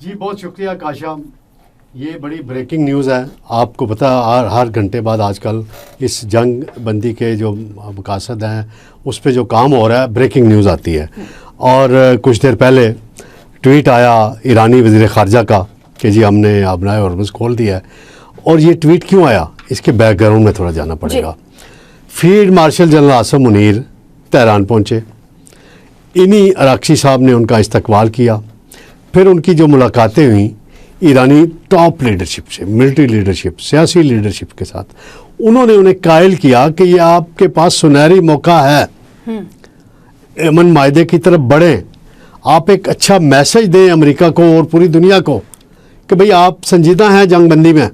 जी बहुत शुक्रिया काशा। ये बड़ी ब्रेकिंग न्यूज़ है। आपको पता हर घंटे बाद आजकल इस जंग बंदी के जो मकासद हैं उस पे जो काम हो रहा है ब्रेकिंग न्यूज़ आती है। और कुछ देर पहले ट्वीट आया ईरानी वज़ीर ख़ारजा का कि जी हमने अपना हॉर्मुज़ खोल दिया है। और ये ट्वीट क्यों आया इसके बैकग्राउंड में थोड़ा जाना पड़ेगा। Field marshal general Asim Munir Tehran पहुँचे, इन्हीं अराक्ची साहब ने उनका इस्तकबाल किया। फिर उनकी जो मुलाकातें हुई ईरानी टॉप लीडरशिप से, मिलिट्री लीडरशिप, सियासी लीडरशिप के साथ, उन्होंने उन्हें कायल किया कि ये आपके पास सुनहरी मौका है, अमन मायदे की तरफ बढ़ें, आप एक अच्छा मैसेज दें अमेरिका को और पूरी दुनिया को कि भाई आप संजीदा हैं जंगबंदी में,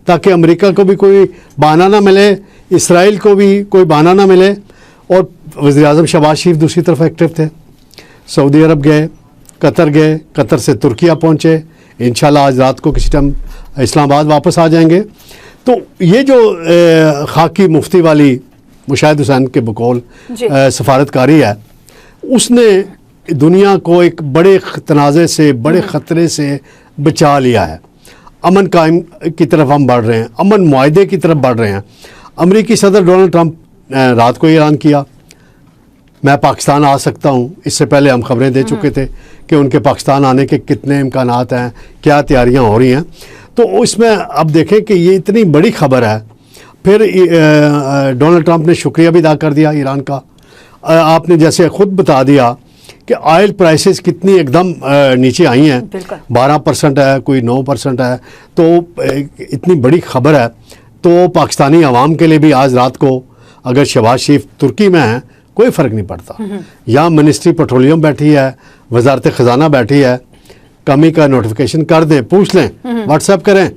ताकि अमेरिका को भी कोई बहाना ना मिले, इसराइल को भी कोई बहाना ना मिले। और वज़ीर-ए-आज़म शहबाज शरीफ दूसरी तरफ एक्टिव थे, सऊदी अरब गए, कतर गए, कतर से तुर्किया पहुँचे, इंशाल्लाह आज रात को किसी टाइम इस्लामाबाद वापस आ जाएंगे। तो ये जो खाकी मुफ्ती वाली मुशाहिद हुसैन के बकौल सफारतकारी है, उसने दुनिया को एक बड़े तनाज़े से, बड़े ख़तरे से बचा लिया है। अमन कायम की तरफ हम बढ़ रहे हैं, अमन मुआहदे की तरफ बढ़ रहे हैं। अमरीकी सदर डोनाल्ड ट्रंप रात को ऐलान किया मैं पाकिस्तान आ सकता हूँ। इससे पहले हम खबरें दे चुके थे कि उनके पाकिस्तान आने के कितने इम्कानात हैं, क्या तैयारियाँ हो रही हैं। तो इसमें अब देखें कि ये इतनी बड़ी खबर है। फिर डोनाल्ड ट्रंप ने शुक्रिया भी अदा कर दिया ईरान का। आपने जैसे ख़ुद बता दिया कि ऑयल प्राइसेस कितनी एकदम नीचे आई हैं, 12% है, कोई 9% है। तो इतनी बड़ी खबर है। तो पाकिस्तानी अवाम के लिए भी आज रात को अगर शहबाज शरीफ तुर्की में है कोई फ़र्क नहीं पड़ता। यहाँ मिनिस्ट्री पेट्रोलियम बैठी है, वजारत ख़जाना बैठी है, कमी का नोटिफिकेशन कर दें, पूछ लें, व्हाट्सएप करें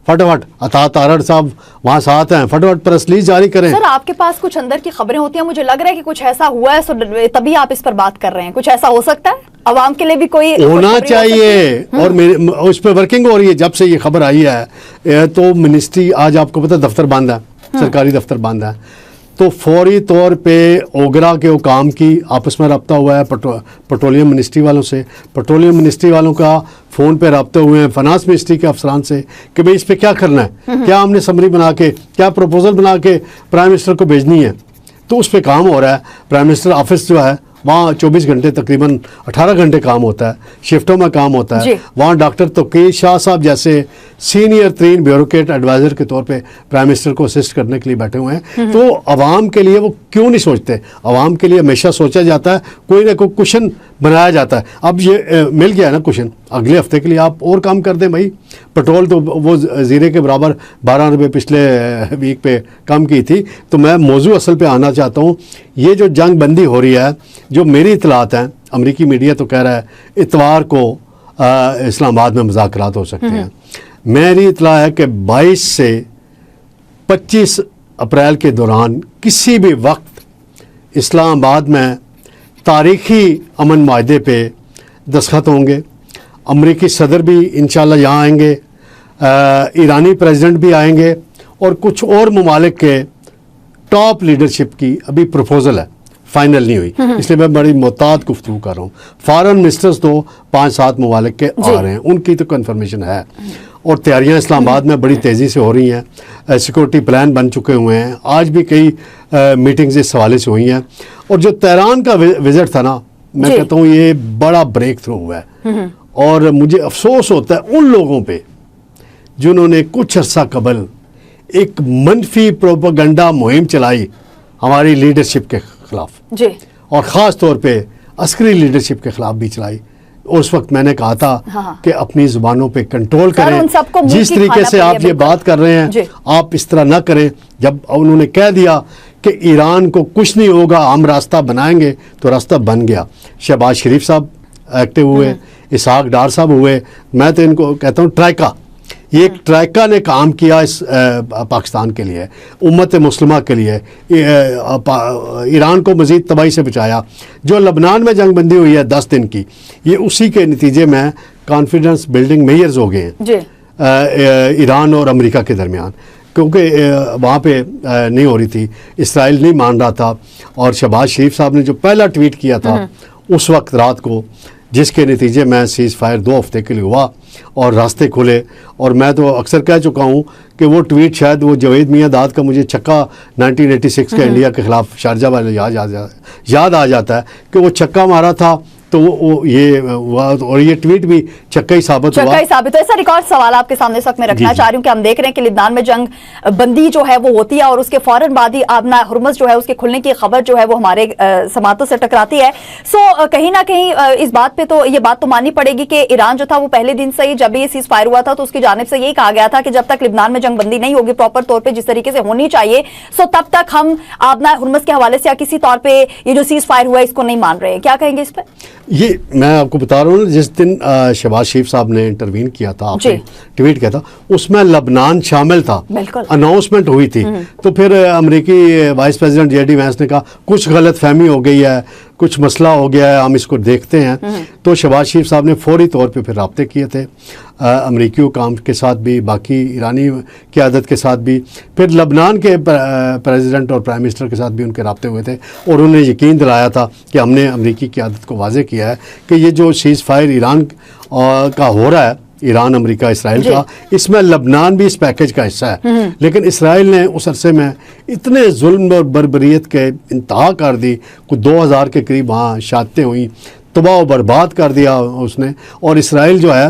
फटाफट। अता तारड़ साहब वहाँ साथ हैं, फटाफट प्रेस रिलीज जारी करें। सर आपके पास कुछ अंदर की खबरें होती हैं, मुझे लग रहा है कि कुछ ऐसा हुआ है तभी आप इस पर बात कर रहे हैं। कुछ ऐसा हो सकता है, अवाम के लिए भी कोई होना चाहिए। और उस पर वर्किंग हो रही है जब से ये खबर आई है। तो मिनिस्ट्री आज आपको पता दफ्तर बंद है, सरकारी दफ्तर बंद है। तो फौरी तौर पे ओगरा के हुकाम की आपस में रब्ता हुआ है पेट्रोलियम मिनिस्ट्री वालों से। पेट्रोलियम मिनिस्ट्री वालों का फ़ोन पे रब्ते हुए हैं फाइनेंस मिनिस्ट्री के अफसरान से कि भाई इस पे क्या करना है, क्या हमने समरी बना के, क्या प्रपोजल बना के प्राइम मिनिस्टर को भेजनी है। तो उस पर काम हो रहा है। प्राइम मिनिस्टर ऑफिस जो है वहाँ 24 घंटे तकरीबन 18 घंटे काम होता है, शिफ्टों में काम होता है। वहाँ डॉक्टर तोक़ीर शाह साहब जैसे सीनियर तरीन ब्यूरोक्रेट एडवाइज़र के तौर पे प्राइम मिनिस्टर को असिस्ट करने के लिए बैठे हुए हैं। तो आवाम के लिए वो क्यों नहीं सोचते? आवाम के लिए हमेशा सोचा जाता है, कोई ना कोई कुशन बनाया जाता है। अब ये मिल गया ना कुशन, अगले हफ्ते के लिए आप और काम कर दें भाई। पेट्रोल तो वो ज़ीरे के बराबर 12 रुपये पिछले वीक पे कम की थी। तो मैं मौजू असल पे आना चाहता हूँ। ये जो जंग बंदी हो रही है, जो मेरी इतलात हैं, अमरीकी मीडिया तो कह रहा है इतवार को इस्लामाबाद में मुज़ाकरात हो सकते हैं। मेरी इतला है कि 22 से 25 अप्रैल के दौरान किसी भी वक्त इस्लामाबाद में तारीख़ी अमन माहदे पे दस्तखत होंगे। अमरीकी सदर भी इंशाल्लाह यहाँ आएंगे, ईरानी प्रेसिडेंट भी आएंगे और कुछ और ममालिक के टॉप लीडरशिप की अभी प्रपोजल है, फाइनल नहीं हुई, इसलिए मैं बड़ी मोहतात गुफ्तगू कर रहा हूँ। फॉरेन मिनिस्टर्स तो 5-7 ममालिक के आ रहे हैं, उनकी तो कन्फर्मेशन है। और तैयारियाँ इस्लामाबाद में बड़ी तेज़ी से हो रही हैं। सिक्योरिटी प्लान बन चुके हुए हैं। आज भी कई मीटिंग्स इस हवाले से हुई हैं। और जो तेहरान का विज़िट था ना, मैं कहता हूँ ये बड़ा ब्रेक थ्रू हुआ है। और मुझे अफसोस होता है उन लोगों पे जिन्होंने कुछ अर्सा कबल एक मनफी प्रोपेगेंडा मुहिम चलाई हमारी लीडरशिप के खिलाफ, और ख़ास तौर पे अस्करी लीडरशिप के खिलाफ भी चलाई। और उस वक्त मैंने कहा था कि अपनी ज़ुबानों पे कंट्रोल करें। जिस तरीके से आप ये बात कर रहे हैं आप इस तरह ना करें। जब उन्होंने कह दिया कि ईरान को कुछ नहीं होगा, हम रास्ता बनाएंगे, तो रास्ता बन गया। शहबाज शरीफ साहब एक्टिव हुए, इसहाक डार साहब हुए। मैं तो इनको कहता हूँ ट्राइका, ये एक ट्राइका ने काम किया इस पाकिस्तान के लिए, उम्मत मुस्लिमा के लिए। ईरान को मज़ीद तबाही से बचाया। जो लबनान में जंगबंदी हुई है 10 दिन की, ये उसी के नतीजे में कॉन्फिडेंस बिल्डिंग मेजर्स हो गए हैं ईरान और अमेरिका के दरमियान, क्योंकि वहाँ पे नहीं हो रही थी, इसराइल नहीं मान रहा था। और शहबाज शरीफ साहब ने जो पहला ट्वीट किया था उस वक्त रात को जिसके नतीजे में सीज़ फायर 2 हफ्ते के लिए हुआ और रास्ते खुले। और मैं तो अक्सर कह चुका हूँ कि वो ट्वीट शायद वो जावेद मियाँ दाद का मुझे छक्का 1986 के इंडिया के खिलाफ शारजा वाले याद आ जाता है कि वो छक्का मारा था, तो वो ये हुआ और ये ट्वीट भी छक्का ही साबित हुआ। तो ऐसा रिकॉर्ड सवाल आपके सामने इस वक्त मैं रखना चाह रही हूँ कि हम देख रहे हैं कि लिबनान में जंग बंदी जो है वो होती है और उसके फौरन बाद ही आबना हुर्मुज़ जो है उसके खुलने की खबर जो है वो हमारे समातों से टकराती है। सो कहीं ना कहीं इस बात पे तो ये बात तो माननी पड़ेगी कि ईरान जो था वो पहले दिन से ही जब ये सीज फायर हुआ था तो उसकी जानिब से यही कहा गया था कि जब तक लिबनान में जंग बंदी नहीं होगी प्रॉपर तौर पर जिस तरीके से होनी चाहिए, सो तब तक हम आबना हुर्मुज़ के हवाले से या किसी तौर पर ये जो सीज फायर हुआ है इसको नहीं मान रहे। क्या कहेंगे इस पर? ये मैं आपको बता रहा हूँ, जिस दिन शहबाज शरीफ साहब ने इंटरवीन किया था, आपने ट्वीट किया था, उसमें लबनान शामिल था, अनाउंसमेंट हुई थी। तो फिर अमेरिकी वाइस प्रेसिडेंट जेडी वैंस ने कहा कुछ गलत फहमी हो गई है, कुछ मसला हो गया है, हम इसको देखते हैं। तो शहबाज शरीफ साहब ने फौरी तौर पे फिर राब्ते किए थे अमेरिकी हुकाम के साथ भी, बाकी ईरानी क़यादत के साथ भी, फिर लबनान के प्रेसिडेंट और प्राइम मिनिस्टर के साथ भी उनके राब्ते हुए थे और उन्हें यकीन दिलाया था कि हमने अमेरिकी क़यादत को वाज़े किया है कि ये जो सीज़ फायर ईरान का हो रहा है, ईरान अमेरिका इसराइल का, इसमें लबनान भी इस पैकेज का हिस्सा है। लेकिन इसराइल ने उस अरसे में इतने जुल्म और बर्बरियत के इंतहा कर दी, कुछ 2000 के करीब वहाँ शहादतें हुई, तबाह बर्बाद कर दिया उसने। और इसराइल जो है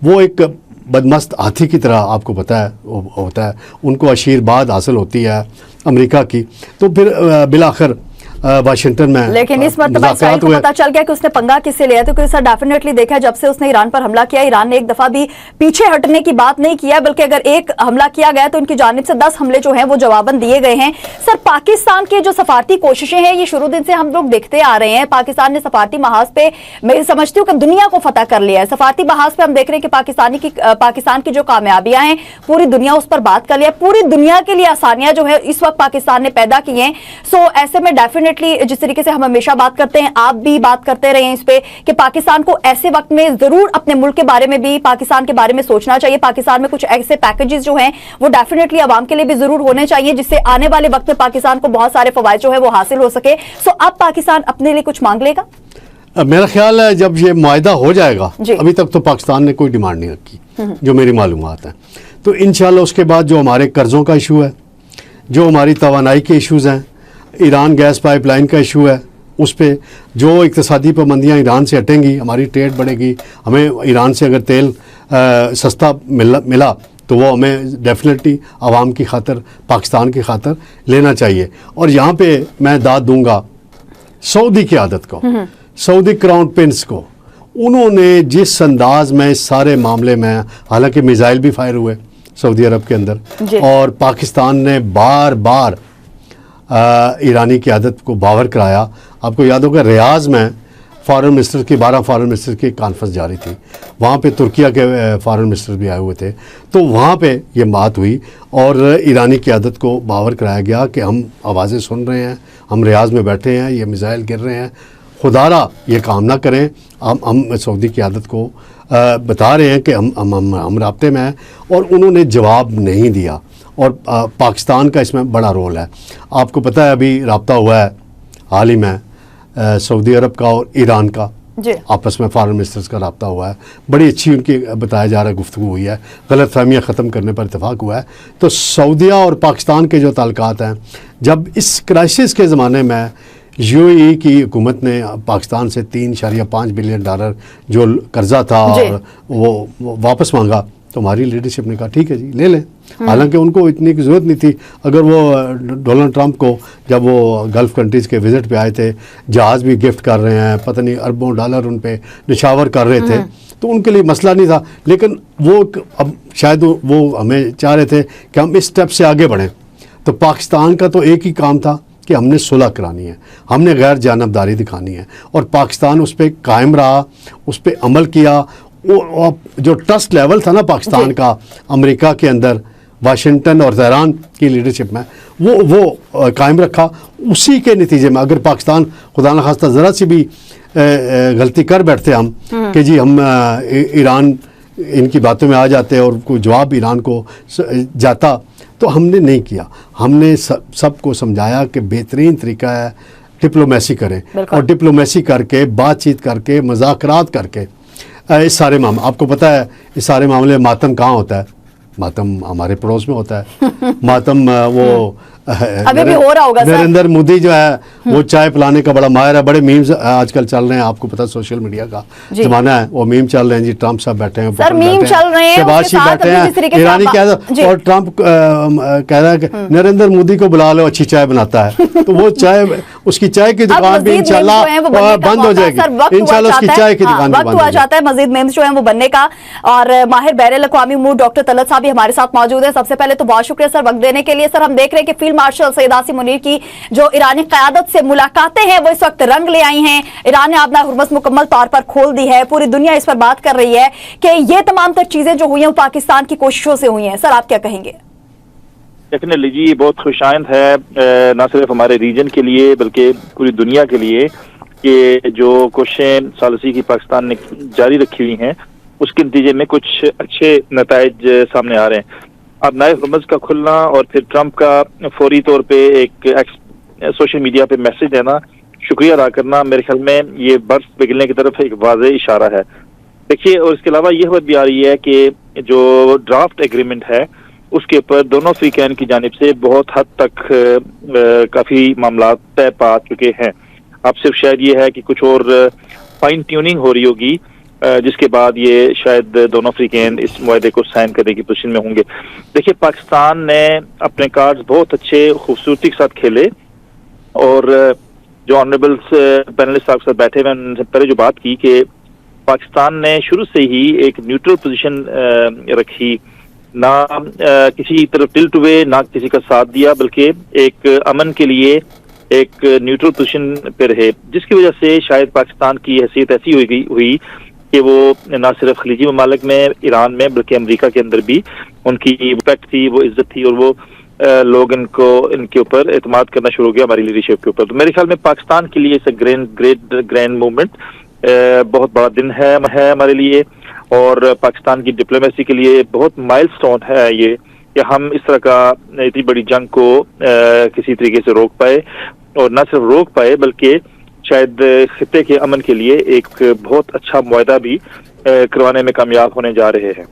वो एक बदमस्त हाथी की तरह, आपको पता है होता है, उनको आशीर्वाद हासिल होती है अमेरिका की। तो फिर बिलाखिर वाशिंगटन में, लेकिन इस मरतबा इसराइल को पता चल गया कि उसने पंगा किससे लिया। तो सर डेफिनेटली देखा, जब से उसने ईरान पर हमला किया, ईरान ने एक दफा भी पीछे हटने की बात नहीं किया, बल्कि अगर एक हमला किया गया तो उनकी जानिब से 10 हमले जो हैं वो जवाबन दिए गए हैं। सर पाकिस्तान के जो सफारती कोशिशें हैं ये शुरू दिन से हम लोग देखते आ रहे हैं। पाकिस्तान ने सफारती महाज पे, मैं समझती हूँ कि दुनिया को फतह कर लिया है। सफारती महाज पे हम देख रहे हैं कि पाकिस्तान की जो कामयाबियां हैं पूरी दुनिया उस पर बात कर लिया, पूरी दुनिया के लिए आसानियां जो है इस वक्त पाकिस्तान ने पैदा की हैं। सो ऐसे में डेफिनेटली जिस तरीके से हम हमेशा बात करते हैं, आप भी बात करते रहे हैं इस पे कि पाकिस्तान को ऐसे वक्त में जरूर अपने मुल्क के बारे में भी, पाकिस्तान के बारे में सोचना चाहिए। पाकिस्तान में कुछ ऐसे पैकेजेस जो हैं वो डेफिनेटली आवाम के लिए भी जरूर होने चाहिए जिससे आने वाले वक्त में पाकिस्तान को बहुत सारे फवायद जो है वो हासिल हो सके। सो अब पाकिस्तान अपने लिए कुछ मांग लेगा? मेरा ख्याल है जब ये मुआहदा हो जाएगा, अभी तक तो पाकिस्तान ने कोई डिमांड नहीं रखी जो मेरी मालूमात है, तो इंशाल्लाह उसके बाद जो हमारे कर्जों का इशू है, जो हमारी तवानाई के इशूज़ हैं, ईरान गैस पाइपलाइन का इशू है, उस पर जो इक़्तिसादी पाबंदियाँ ईरान से हटेंगी, हमारी ट्रेड बढ़ेगी। हमें ईरान से अगर तेल सस्ता मिला तो वो हमें डेफिनेटली आवाम की खातर, पाकिस्तान की खातर लेना चाहिए। और यहाँ पे मैं दाद दूंगा सऊदी की आदत को, सऊदी क्राउन प्रिंस को। उन्होंने जिस अंदाज में इस सारे मामले में, हालांकि मिसाइल भी फायर हुए सऊदी अरब के अंदर, और पाकिस्तान ने बार बार ईरानी क़यादत को बावर कराया। आपको याद होगा रियाज में फॉरेन मिनिस्टर की 12 फॉरेन मिनिस्टर की कॉन्फ्रेंस जारी थी, वहाँ पे तुर्किया के फॉरेन मिनिस्टर भी आए हुए थे, तो वहाँ पे ये बात हुई और ईरानी क़यादत को बावर कराया गया कि हम आवाज़ें सुन रहे हैं, हम रियाज में बैठे हैं, ये मिसाइल गिर रहे हैं, खुदारा ये काम ना करें। हम सऊदी क़यादत को बता रहे हैं कि हम राब्ते में हैं, और उन्होंने जवाब नहीं दिया। और पाकिस्तान का इसमें बड़ा रोल है। आपको पता है अभी राब्ता हुआ है हाल ही में सऊदी अरब का और ईरान का आपस में फॉरेन मिनिस्टर्स का राब्ता हुआ है, बड़ी अच्छी उनकी बताया जा रहा है गुफ्तगू हुई है, गलत फहमियाँ ख़त्म करने पर इत्तेफाक हुआ है। तो सऊदीया और पाकिस्तान के जो ताल्लुकात हैं, जब इस क्राइसिस के ज़माने में यूएई की हुकूमत ने पाकिस्तान से $3.5 बिलियन जो कर्जा था और वो वापस मांगा, तो हमारी लीडरशिप ने कहा ठीक है जी ले लें। हालांकि उनको इतनी की ज़रूरत नहीं थी। अगर वो डोनाल्ड ट्रंप को जब वो गल्फ़ कंट्रीज़ के विज़िट पे आए थे, जहाज़ भी गिफ्ट कर रहे हैं, पता नहीं अरबों डॉलर उन पे निशावर कर रहे थे, तो उनके लिए मसला नहीं था। लेकिन वो अब शायद वो हमें चाह रहे थे कि हम इस स्टेप से आगे बढ़ें। तो पाकिस्तान का तो एक ही काम था कि हमने सुलह करानी है, हमने गैर जानबदारी दिखानी है, और पाकिस्तान उस पर कायम रहा, उस पर अमल किया। वो जो ट्रस्ट लेवल था ना पाकिस्तान का अमेरिका के अंदर, वाशिंगटन और तेहरान की लीडरशिप में, वो कायम रखा। उसी के नतीजे में अगर पाकिस्तान खुदा न खास्ता ज़रा सी भी गलती कर बैठते हम कि जी हम ईरान इनकी बातों में आ जाते और कोई जवाब ईरान को जाता, तो हमने नहीं किया। हमने सबको समझाया कि बेहतरीन तरीका है डिप्लोमेसी करें, बिल्कुल। और डिप्लोमेसी करके, बातचीत करके, मज़ाकरात करके इस सारे मामले, आपको पता है इस सारे मामले में मातम कहाँ होता है? मातम हमारे पड़ोस में होता है। मातम वो अभी भी हो रहा होगा सर। नरेंद्र मोदी जो है वो चाय पिलाने का बड़ा माहिर है। बड़े मीम्स आजकल चल रहे हैं, आपको पता है सोशल मीडिया का जी। जमाना है, वो मीम चल रहे हैं जी, ट्रम्प साहब बैठे हैं, सर, मीम चल रहे हैं, शहबाज उसके शरीफ साथ बैठे अभी जिस तरीके हैं, से ईरानी आप- कह जी। रहा, और ट्रम्प कह रहा है कि नरेंद्र मोदी को बुला लो, अच्छी चाय बनाता है। तो वो चाय, उसकी चाय की अब दुकान भी मजीद इंशाल्लाह memes जो हैं वो बनने का बंद हो मौका, जाएगी। सर, वक्त हुआ इंशाल्लाह उसकी चाहता है। चाय की हाँ, दुकान भी वक्त बंद हुआ हो चाहता है मजीद मेम्स जो है वो बनने का। और माहिर बैरुल अक़वामी उमूर डॉक्टर तलत साहब भी हमारे साथ मौजूद है। सबसे पहले तो बहुत शुक्रिया सर वक्त देने के लिए। सर, हम देख रहे हैं कि फील्ड मार्शल सैयद आसिम मुनीर की जो ईरानी क़यादत से मुलाकातें हैं वो इस वक्त रंग ले आई हैं। ईरान ने अपना हुर्मस मुकम्मल तौर पर खोल दी है, पूरी दुनिया इस पर बात कर रही है कि ये तमाम तर चीजें जो हुई हैं वो पाकिस्तान की कोशिशों से हुई हैं। सर, आप क्या कहेंगे? डेफिनेटली जी, ये बहुत खुशाइंद है, ना सिर्फ हमारे रीजन के लिए बल्कि पूरी दुनिया के लिए, कि जो कोशिशें सालसी की पाकिस्तान ने जारी रखी हुई हैं उसके नतीजे में कुछ अच्छे नताइज सामने आ रहे हैं। अब नए हुर्मस का खुलना और फिर ट्रंप का फौरी तौर पे एक सोशल मीडिया पे मैसेज देना, शुक्रिया अदा करना, मेरे ख्याल में ये बर्फ पिघलने की तरफ एक वाज़ेह इशारा है। देखिए, और इसके अलावा ये खबर भी आ रही है कि जो ड्राफ्ट एग्रीमेंट है उसके ऊपर दोनों अफ्रीकैन की जानिब से बहुत हद तक काफ़ी मामला तय पा चुके हैं। अब सिर्फ शायद ये है कि कुछ और फाइन ट्यूनिंग हो रही होगी, जिसके बाद ये शायद दोनों अफ्रीकैन इस मुआहदे को साइन करने की पोजीशन में होंगे। देखिए, पाकिस्तान ने अपने कार्ड्स बहुत अच्छे खूबसूरती के साथ खेले, और जो ऑनरेबल्स पैनलिस्ट आपके साथ बैठे हुए उनसे पहले जो बात की कि पाकिस्तान ने शुरू से ही एक न्यूट्रल पोजीशन रखी, ना किसी तरफ टिल्ट हुए, ना किसी का साथ दिया, बल्कि एक अमन के लिए एक न्यूट्रल पोजीशन पे रहे, जिसकी वजह से शायद पाकिस्तान की हैसियत ऐसी हुई कि वो ना सिर्फ खलीजी ममालिक में, ईरान में, बल्कि अमेरिका के अंदर भी उनकी रिस्पेक्ट थी, वो इज्जत थी, और वो लोग इनके ऊपर एतमाद करना शुरू हो गया हमारी लीडरशिप के ऊपर। तो मेरे ख्याल में पाकिस्तान के लिए इट्स ग्रैंड मूवमेंट, बहुत बड़ा दिन है हमारे लिए, और पाकिस्तान की डिप्लोमेसी के लिए बहुत माइलस्टोन है ये कि हम इस तरह का इतनी बड़ी जंग को किसी तरीके से रोक पाए, और न सिर्फ रोक पाए बल्कि शायद खित्ते के अमन के लिए एक बहुत अच्छा मुआहदा भी करवाने में कामयाब होने जा रहे हैं।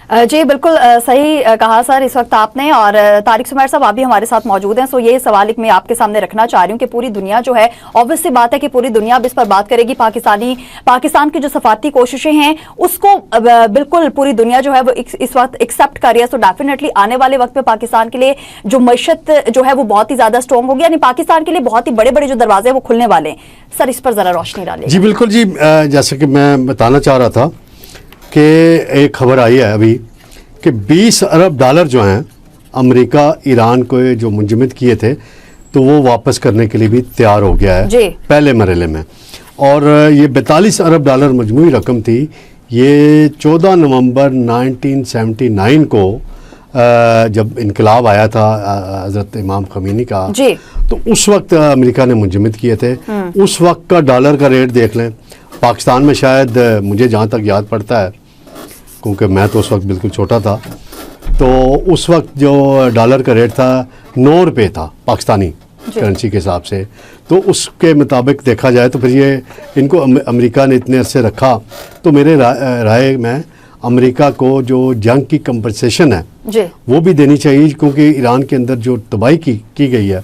जी बिल्कुल सही कहा सर इस वक्त आपने। और तारिक सुमैर साहब, आप भी हमारे साथ मौजूद हैं। सो ये सवाल मैं आपके सामने रखना चाह रही हूँ कि पूरी दुनिया जो है, ऑब्वियस सी बात है कि पूरी दुनिया अब इस पर बात करेगी। पाकिस्तान की जो सफारती कोशिशें हैं उसको बिल्कुल पूरी दुनिया जो है वो इस वक्त एक्सेप्ट कर रही है। सो डेफिनेटली आने वाले वक्त में पाकिस्तान के लिए जो मईशत जो है वो बहुत ही ज्यादा स्ट्रॉन्ग होगी, यानी पाकिस्तान के लिए बहुत ही बड़े बड़े जो दरवाजे वो खुलने वाले हैं। सर, इस पर जरा रोशनी डालिए। जी बिल्कुल जी, जैसे कि मैं बताना चाह रहा था कि एक खबर आई है अभी कि 20 अरब डॉलर जो हैं अमेरिका ईरान को जो मुंजमद किए थे तो वो वापस करने के लिए भी तैयार हो गया है पहले मरहले में। और ये 42 अरब डॉलर मजमूई रकम थी। ये 14 नवंबर 1979 को जब इनकलाब आया था हज़रत इमाम ख़मीनी का, तो उस वक्त अमेरिका ने मुंजमद किए थे। उस वक्त का डॉलर का रेट देख लें। पाकिस्तान में शायद मुझे जहाँ तक याद पड़ता है, क्योंकि मैं तो उस वक्त बिल्कुल छोटा था, तो उस वक्त जो डॉलर का रेट था 9 रुपये था पाकिस्तानी करेंसी के हिसाब से। तो उसके मुताबिक देखा जाए तो फिर ये इनको अमेरिका ने इतने अरसे रखा, तो मेरे राय में अमेरिका को जो जंग की कंपनसेशन है वो भी देनी चाहिए, क्योंकि ईरान के अंदर जो तबाही की गई है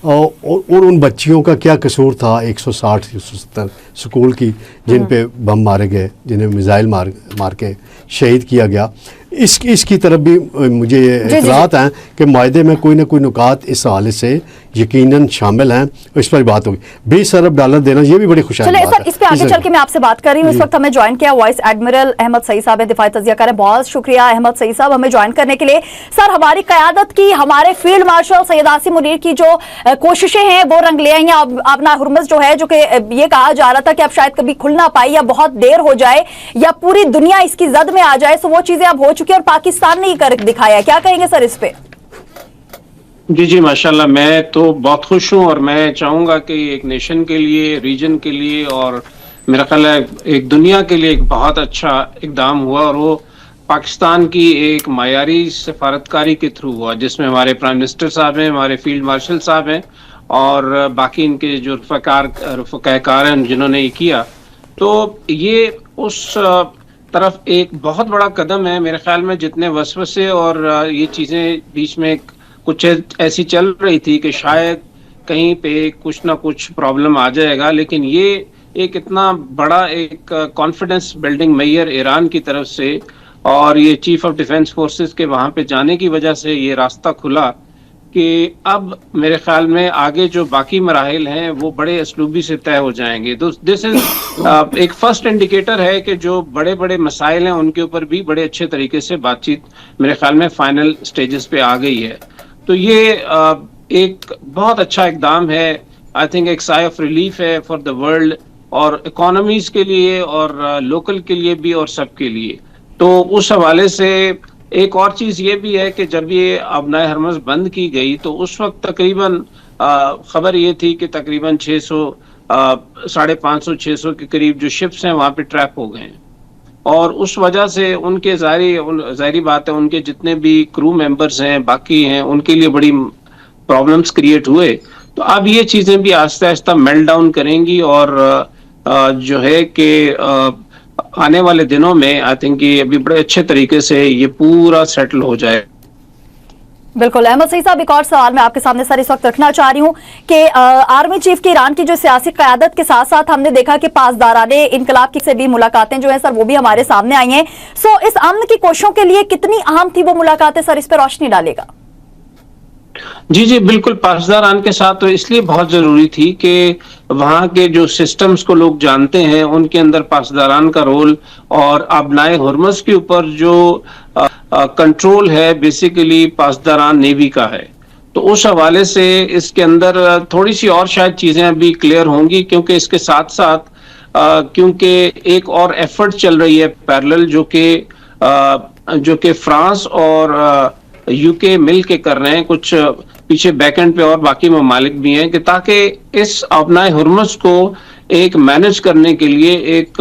और उन बच्चियों का क्या कसूर था 160-170 स्कूल की जिन पे बम मारे गए, जिन्हें मिसाइल मार के शहीद किया गया। इसकी तरफ भी मुझे इतलात हैं कि मायदे में कोई ना कोई नुकात इस हवाले से यकीनन शामिल हैं, इस पर बात होगी। 20 अरब डॉलर देना ये भी बड़ी खुशहाल बात है। सर, इस पे आगे चल के मैं आपसे बात कर रही हूँ। इस वक्त हमें ज्वाइन किया वाइस एडमिरल अहमद सईद साहब है, दिफाई तजिया कर रहे हैं। बहुत शुक्रिया अहमद सईद साहब हमें ज्वाइन करने के लिए। सर, हमारी क़यादत की, हमारे फील्ड मार्शल सैयद आसिम मुनीर की जो कोशिशें हैं वो रंग ले आई हैं। अपना हुर्मस जो है, जो कि ये कहा जा रहा था कि अब शायद कभी खुल ना पाए या बहुत देर हो जाए या पूरी दुनिया इसकी जद में आ जाए, सो वो चीजें अब हो चुकी है और पाकिस्तान ने ही कर दिखाया है। क्या कहेंगे सर इस पे? जी माशाल्लाह, मैं तो बहुत खुश हूँ और मैं चाहूंगा कि एक नेशन के लिए, रीजन के लिए और मेरा ख्याल है एक दुनिया के लिए एक बहुत अच्छा इकदाम हुआ। और वो पाकिस्तान की एक मायारी सफारतकारी के थ्रू हुआ, जिसमें हमारे प्राइम मिनिस्टर साहब हैं, हमारे फील्ड मार्शल साहब हैं और बाकी इनके जो रफ़ाकार हैं जिन्होंने ये किया। तो ये उस तरफ एक बहुत बड़ा कदम है मेरे ख्याल में। जितने वसवसे और ये चीज़ें बीच में कुछ ऐसी चल रही थी कि शायद कहीं पे कुछ ना कुछ प्रॉब्लम आ जाएगा, लेकिन ये एक इतना बड़ा एक कॉन्फिडेंस बिल्डिंग मेजर ईरान की तरफ से और ये चीफ ऑफ डिफेंस फोर्सेस के वहां पे जाने की वजह से ये रास्ता खुला कि अब मेरे ख्याल में आगे जो बाकी मराहिल हैं वो बड़े असलूबी से तय हो जाएंगे। दिस इज एक फर्स्ट इंडिकेटर है कि जो बड़े बड़े मसाइल हैं उनके ऊपर भी बड़े अच्छे तरीके से बातचीत मेरे ख्याल में फाइनल स्टेजेस पे आ गई है। तो ये एक बहुत अच्छा इकदाम है। आई थिंक एक साइ ऑफ रिलीफ है फॉर द वर्ल्ड और इकोनॉमीज के लिए और लोकल के लिए भी और सबके लिए। तो उस हवाले से एक और चीज ये भी है कि जब ये अबनाए हरमज बंद की गई तो उस वक्त तकरीबन खबर ये थी कि तकरीबन 550-600 के करीब जो शिप्स हैं वहां पे ट्रैप हो गए हैं और उस वजह से उनके जाहिर बात है उनके जितने भी क्रू मेंबर्स हैं बाकी हैं उनके लिए बड़ी प्रॉब्लम्स क्रिएट हुए। तो अब ये चीजें भी आहिस्ता आहिस्ता मेल्ट डाउन करेंगी और जो है कि आने वाले दिनों में आई थिंक ये अभी बड़े अच्छे तरीके से ये पूरा सेटल हो जाए। बिल्कुल अहमद सईद साहब, एक और सवाल मैं आपके सामने सर इस वक्त रखना चाह रही हूँ कि आर्मी चीफ की ईरान की जो सियासी क़यादत के साथ साथ हमने देखा कि पासदाराने इनकलाब की से भी मुलाकातें जो है सर वो भी हमारे सामने आई हैं। सो इस अमन की कोशिशों के लिए कितनी अहम थी वो मुलाकातें, सर इस पर रोशनी डालेगा? जी बिल्कुल, पासदारान के साथ तो इसलिए बहुत जरूरी थी कि वहाँ के जो सिस्टम्स को लोग जानते हैं उनके अंदर पासदारान का रोल और अबनाए हुर्मस के ऊपर जो कंट्रोल है बेसिकली पासदारान नेवी का है। तो उस हवाले से इसके अंदर थोड़ी सी और शायद चीजें अभी क्लियर होंगी क्योंकि इसके साथ साथ क्योंकि एक और एफर्ट चल रही है पैरेलल जो कि फ्रांस और यूके मिल के कर रहे हैं, कुछ पीछे बैकएंड पे और बाकी ममालिक भी हैं कि ताकि इस अबनाए हुर्मस को एक मैनेज करने के लिए एक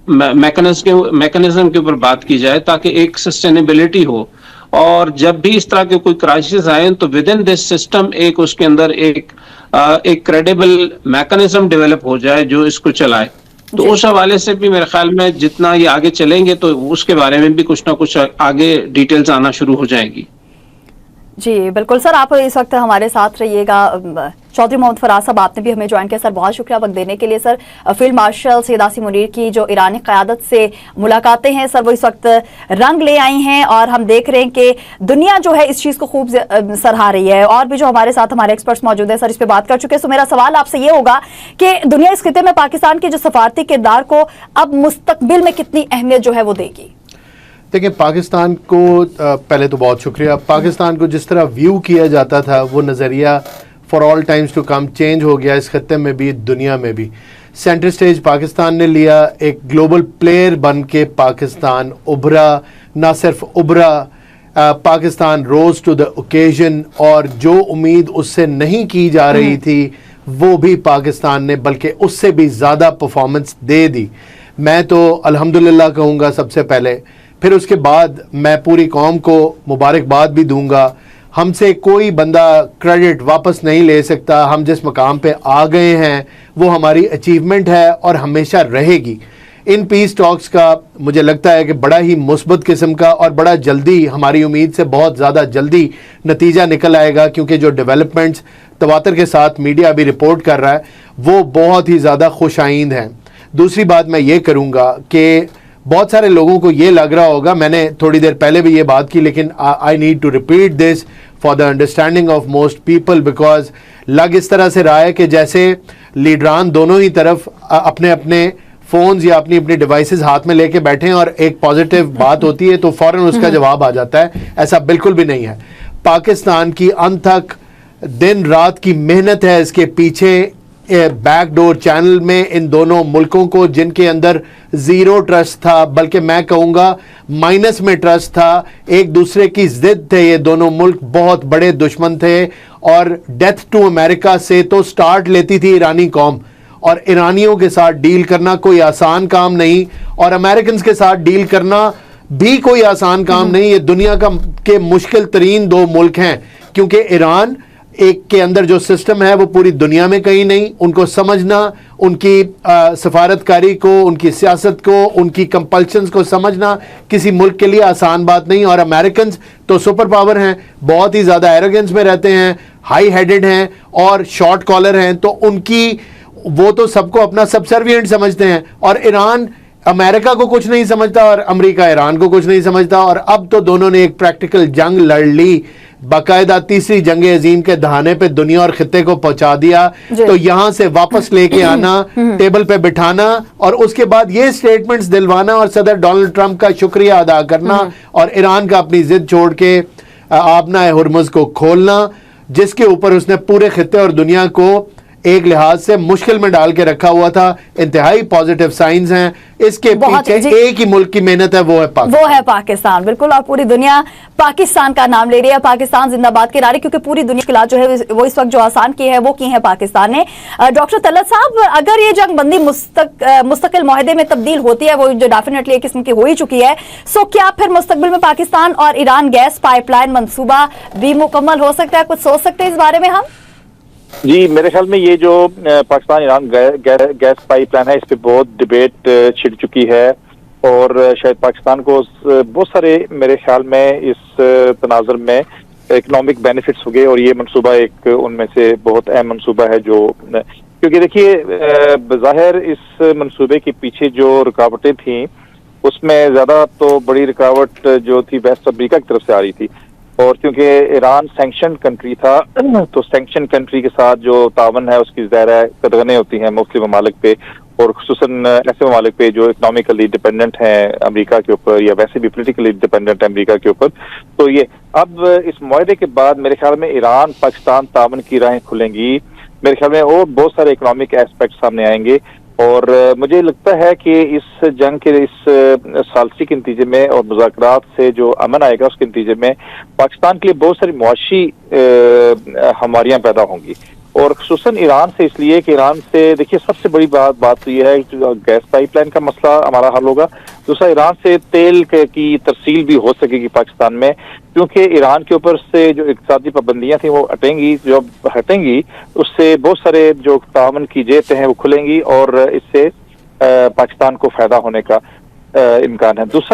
मैकेनिज्म के ऊपर बात की जाए ताकि एक सस्टेनेबिलिटी हो और जब भी इस तरह के कोई क्राइसिस आए तो विद इन दिस सिस्टम एक उसके अंदर एक क्रेडिबल मैकेनिज्म डेवलप हो जाए जो इसको चलाए। तो उस हवाले से भी मेरे ख्याल में जितना ये आगे चलेंगे तो उसके बारे में भी कुछ ना कुछ आगे डिटेल्स आना शुरू हो जाएंगी। जी बिल्कुल सर, आप इस वक्त हमारे साथ रहिएगा। चौधरी मोहम्मद फराज साहब, आपने भी हमें ज्वाइन किया सर, बहुत शुक्रिया वक्त देने के लिए sir. Field marshal Syed Asim Munir की जो ईरानी क़यादत से मुलाकातें हैं सर वो इस वक्त रंग ले आई हैं और हम देख रहे हैं कि दुनिया जो है इस चीज़ को खूब सराहा रही है और भी जो हमारे साथ हमारे एक्सपर्ट्स मौजूद हैं सर इस पर बात कर चुके हैं। सो मेरा सवाल आपसे ये होगा कि दुनिया इस खिते में पाकिस्तान के जो सफारती किरदार को अब मुस्तकबिल में कितनी अहमियत जो है वो देगी? देखिए, पाकिस्तान को पहले तो बहुत शुक्रिया। पाकिस्तान को जिस तरह व्यू किया जाता था वो नज़रिया for all times to come change हो गया, इस खत्ते में भी दुनिया में भी। सेंटर स्टेज पाकिस्तान ने लिया, एक ग्लोबल प्लेयर बन के पाकिस्तान उभरा, ना सिर्फ उभरा, पाकिस्तान रोज टू द ओकेजन और जो उम्मीद उससे नहीं की जा रही थी वो भी पाकिस्तान ने बल्कि उससे भी ज़्यादा परफॉर्मेंस दे दी। मैं तो अल्हम्दुलिल्लाह कहूँगा सबसे पहले, फिर उसके बाद मैं पूरी कौम को मुबारकबाद भी दूंगा। हमसे कोई बंदा क्रेडिट वापस नहीं ले सकता। हम जिस मकाम पे आ गए हैं वो हमारी अचीवमेंट है और हमेशा रहेगी। इन पीस टॉक्स का मुझे लगता है कि बड़ा ही मुस्बत किस्म का और बड़ा जल्दी, हमारी उम्मीद से बहुत ज़्यादा जल्दी नतीजा निकल आएगा क्योंकि जो डेवलपमेंट्स तवातर के साथ मीडिया अभी रिपोर्ट कर रहा है वो बहुत ही ज़्यादा खुशाइंद हैं। दूसरी बात मैं ये करूँगा कि बहुत सारे लोगों को ये लग रहा होगा, मैंने थोड़ी देर पहले भी ये बात की लेकिन I need to repeat this for the understanding of most people, because लग इस तरह से रहा है कि जैसे लीडरान दोनों ही तरफ अपने अपने फ़ोन्स या अपनी अपनी डिवाइसेस हाथ में लेके बैठे हैं और एक पॉजिटिव बात होती है तो फ़ौरन उसका जवाब आ जाता है। ऐसा बिल्कुल भी नहीं है। पाकिस्तान की अनथक दिन रात की मेहनत है इसके पीछे। बैकडोर चैनल में इन दोनों मुल्कों को जिनके अंदर ज़ीरो ट्रस्ट था, बल्कि मैं कहूँगा माइनस में ट्रस्ट था, एक दूसरे की जिद थे, ये दोनों मुल्क बहुत बड़े दुश्मन थे और डेथ टू अमेरिका से तो स्टार्ट लेती थी ईरानी कौम और ईरानियों के साथ डील करना कोई आसान काम नहीं और अमेरिकन के साथ डील करना भी कोई आसान काम नहीं। ये दुनिया के मुश्किल तरीन दो मुल्क हैं, क्योंकि ईरान एक के अंदर जो सिस्टम है वो पूरी दुनिया में कहीं नहीं। उनको समझना, उनकी सफारतकारी को, उनकी सियासत को, उनकी कंपल्शंस को समझना किसी मुल्क के लिए आसान बात नहीं। और अमेरिकन तो सुपर पावर हैं, बहुत ही ज़्यादा एरोगेंस में रहते हैं, हाई हेडेड हैं और शॉर्ट कॉलर हैं, तो उनकी वो तो सबको अपना सबसर्विएंट समझते हैं। और ईरान अमेरिका को कुछ नहीं समझता और अमेरिका ईरान को कुछ नहीं समझता। और अब तो दोनों ने एक प्रैक्टिकल जंग लड़ ली, बाकायदा तीसरी जंग अजीम के दहाने पे दुनिया और खित्ते को पहुंचा दिया। तो यहां से वापस लेके आना, टेबल पे बिठाना और उसके बाद ये स्टेटमेंट्स दिलवाना और सदर डोनाल्ड ट्रंप का शुक्रिया अदा करना और ईरान का अपनी जिद छोड़ के आपना हुर्मुज को खोलना, जिसके ऊपर उसने पूरे खित्ते और दुनिया को एक लिहाज से मुश्किल में डाल के रखा हुआ था। इंतहाई पॉजिटिव साइंस हैं। इसके पीछे एक ही मुल्क की मेहनत है, वो है पाकिस्तान। बिल्कुल, और पूरी दुनिया पाकिस्तान का नाम ले रही है, पाकिस्तान जिंदाबाद के नारे, क्योंकि पूरी दुनिया की जो है वो इस वक्त जो आसान की है वो की है पाकिस्तान ने। डॉक्टर तलत साहब, अगर ये जंग बंदी मुस्तकिल मुआहदे में तब्दील होती है, वो जो डेफिनेटली एक किस्म की हो ही चुकी है, सो क्या फिर मुस्तकबिल में पाकिस्तान और ईरान गैस पाइपलाइन मंसूबा भी मुकम्मल हो सकता है? कुछ सोच सकते हैं इस बारे में हम? जी, मेरे ख्याल में ये जो पाकिस्तान ईरान गैस पाइपलाइन है, इस पे बहुत डिबेट छिड़ चुकी है और शायद पाकिस्तान को बहुत सारे मेरे ख्याल में इस तनाजुर में इकोनॉमिक बेनिफिट्स हो गए और ये मंसूबा एक उनमें से बहुत अहम मंसूबा है। जो क्योंकि देखिए, बज़ाहिर इस मंसूबे के पीछे जो रुकावटें थी उसमें ज़्यादा तो बड़ी रुकावट जो थी वेस्ट अफ्रीका की तरफ से आ रही थी। और क्योंकि ईरान सैंक्शन कंट्री था, तो सैंक्शन कंट्री के साथ जो तावन है उसकी ज़ाहिर कदगनें होती हैं मुख्तलिफ ममालिक पे, और खुसूसन ऐसे ममालिक पे जो इकनॉमिकली डिपेंडेंट हैं अमेरिका के ऊपर या वैसे भी पोलिटिकली डिपेंडेंट है अमेरिका के ऊपर। तो ये अब इस मुआहदे के बाद मेरे ख्याल में ईरान पाकिस्तान तावन की राहें खुलेंगी, मेरे ख्याल में और बहुत सारे इकोनॉमिक एस्पेक्ट सामने आएंगे। और मुझे लगता है कि इस जंग के इस सालसी के नतीजे में और मुज़ाकरात से जो अमन आएगा उसके नतीजे में पाकिस्तान के लिए बहुत सारी मुआशी हमारियाँ पैदा होंगी, और खुसूसन ईरान से, इसलिए कि ईरान से देखिए सबसे बड़ी बात तो यह है कि गैस पाइपलाइन का मसला हमारा हल होगा। दूसरा, ईरान से तेल की तरसील भी हो सकेगी पाकिस्तान में, क्योंकि ईरान के ऊपर से जो इक़्तिसादी पाबंदियां थी वो हटेंगी। जब हटेंगी उससे बहुत सारे जो तावन की जेतें हैं वो खुलेंगी और इससे पाकिस्तान को फायदा होने का इम्कान है। दूसरा